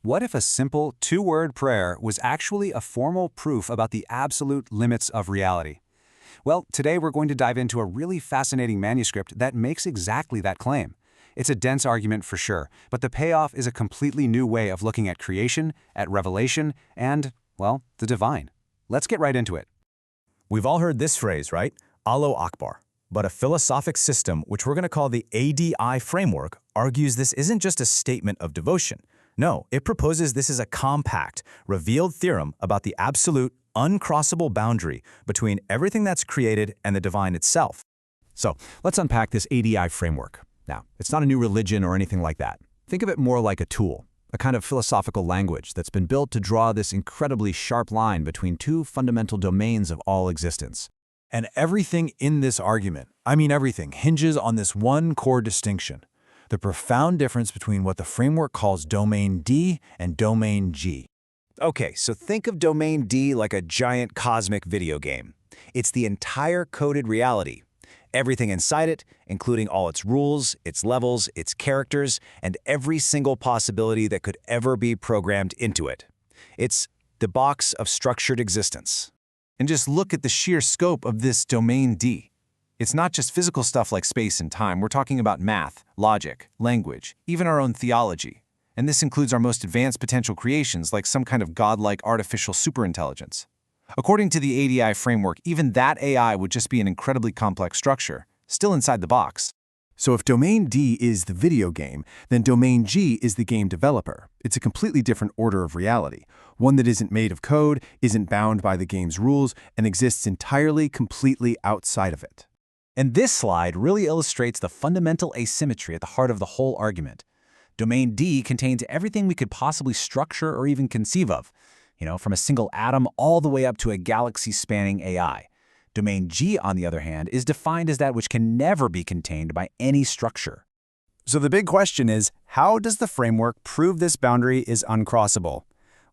What if a simple two-word prayer was actually a formal proof about the absolute limits of reality? Well, today we're going to dive into a really fascinating manuscript that makes exactly that claim. It's a dense argument for sure, but the payoff is a completely new way of looking at creation, at revelation, and, well, the divine. Let's get right into it. We've all heard this phrase, right? Allahu Akbar. But a philosophic system, which we're going to call the ADI framework, argues this isn't just a statement of devotion. No, it proposes this is a compact, revealed theorem about the absolute, uncrossable boundary between everything that's created and the divine itself. So, let's unpack this ADI framework. Now, it's not a new religion or anything like that. Think of it more like a tool, a kind of philosophical language that's been built to draw this incredibly sharp line between two fundamental domains of all existence. And everything in this argument, I mean everything, hinges on this one core distinction: the profound difference between what the framework calls domain D and domain G. Okay, so think of domain D like a giant cosmic video game. It's the entire coded reality. Everything inside it, including all its rules, its levels, its characters, and every single possibility that could ever be programmed into it. It's the box of structured existence. And just look at the sheer scope of this domain D. It's not just physical stuff like space and time. We're talking about math, logic, language, even our own theology. And this includes our most advanced potential creations like some kind of godlike artificial superintelligence. According to the ADI framework, even that AI would just be an incredibly complex structure, still inside the box. So if domain D is the video game, then domain G is the game developer. It's a completely different order of reality, one that isn't made of code, isn't bound by the game's rules, and exists entirely, completely outside of it. And this slide really illustrates the fundamental asymmetry at the heart of the whole argument. Domain D contains everything we could possibly structure or even conceive of, from a single atom all the way up to a galaxy-spanning AI. Domain G, on the other hand, is defined as that which can never be contained by any structure. So the big question is, how does the framework prove this boundary is uncrossable?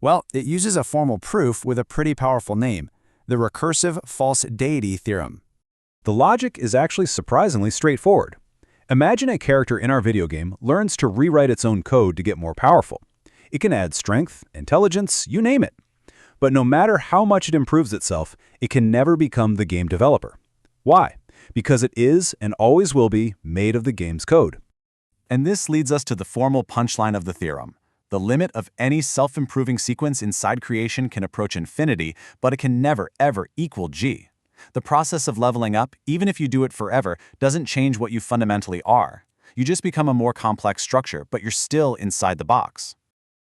Well, it uses a formal proof with a pretty powerful name: the recursive false deity theorem. The logic is actually surprisingly straightforward. Imagine a character in our video game learns to rewrite its own code to get more powerful. It can add strength, intelligence, you name it. But no matter how much it improves itself, it can never become the game developer. Why? Because it is and always will be made of the game's code. And this leads us to the formal punchline of the theorem. The limit of any self-improving sequence inside creation can approach infinity, but it can never, ever equal G. The process of leveling up, even if you do it forever, doesn't change what you fundamentally are. You just become a more complex structure, but you're still inside the box.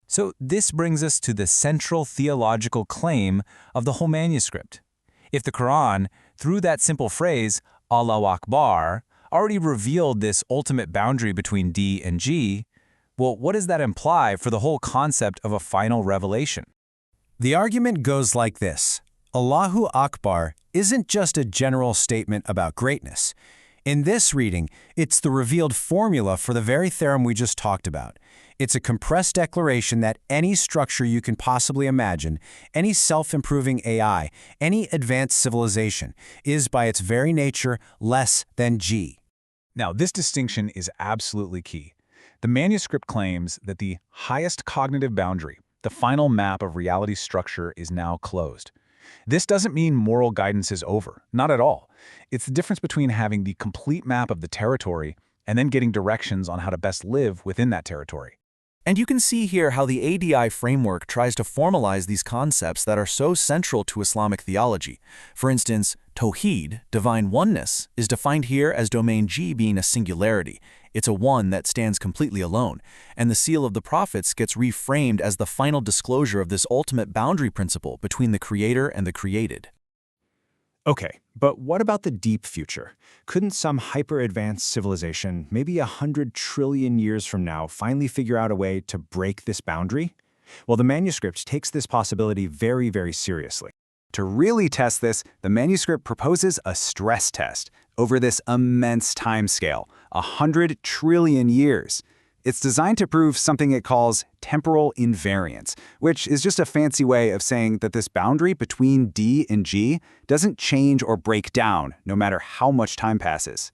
So this brings us to the central theological claim of the whole manuscript. If the Quran, through that simple phrase, Allahu Akbar, already revealed this ultimate boundary between D and G, well, what does that imply for the whole concept of a final revelation? The argument goes like this: Allahu Akbar isn't just a general statement about greatness. In this reading, it's the revealed formula for the very theorem we just talked about. It's a compressed declaration that any structure you can possibly imagine, any self-improving AI, any advanced civilization, is by its very nature less than G. Now, this distinction is absolutely key. The manuscript claims that the highest cognitive boundary, the final map of reality's structure, is now closed. This doesn't mean moral guidance is over, not at all. It's the difference between having the complete map of the territory and then getting directions on how to best live within that territory. And you can see here how the ADI framework tries to formalize these concepts that are so central to Islamic theology. For instance, Tawheed, divine oneness, is defined here as domain G being a singularity. It's a one that stands completely alone. And the seal of the prophets gets reframed as the final disclosure of this ultimate boundary principle between the creator and the created. Okay, but what about the deep future? Couldn't some hyper-advanced civilization, maybe 100 trillion years from now, finally figure out a way to break this boundary? Well, the manuscript takes this possibility very, very seriously. To really test this, the manuscript proposes a stress test over this immense timescale, 100 trillion years. It's designed to prove something it calls temporal invariance, which is just a fancy way of saying that this boundary between D and G doesn't change or break down no matter how much time passes.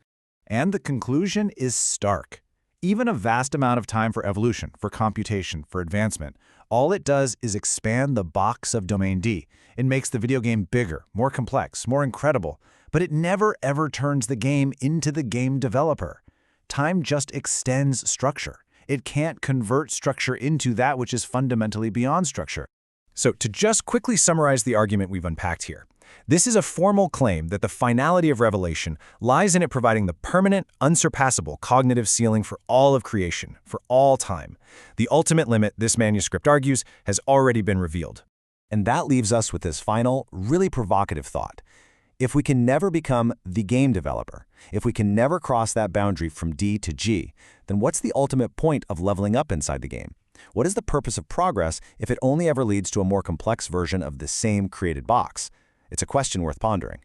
And the conclusion is stark. Even a vast amount of time for evolution, for computation, for advancement, all it does is expand the box of domain D. It makes the video game bigger, more complex, more incredible, but it never ever turns the game into the game developer. Time just extends structure. It can't convert structure into that which is fundamentally beyond structure. So to just quickly summarize the argument we've unpacked here, this is a formal claim that the finality of revelation lies in it providing the permanent, unsurpassable cognitive ceiling for all of creation, for all time. The ultimate limit, this manuscript argues, has already been revealed. And that leaves us with this final, really provocative thought. If we can never become the game developer, if we can never cross that boundary from D to G, then what's the ultimate point of leveling up inside the game? What is the purpose of progress if it only ever leads to a more complex version of the same created box? It's a question worth pondering.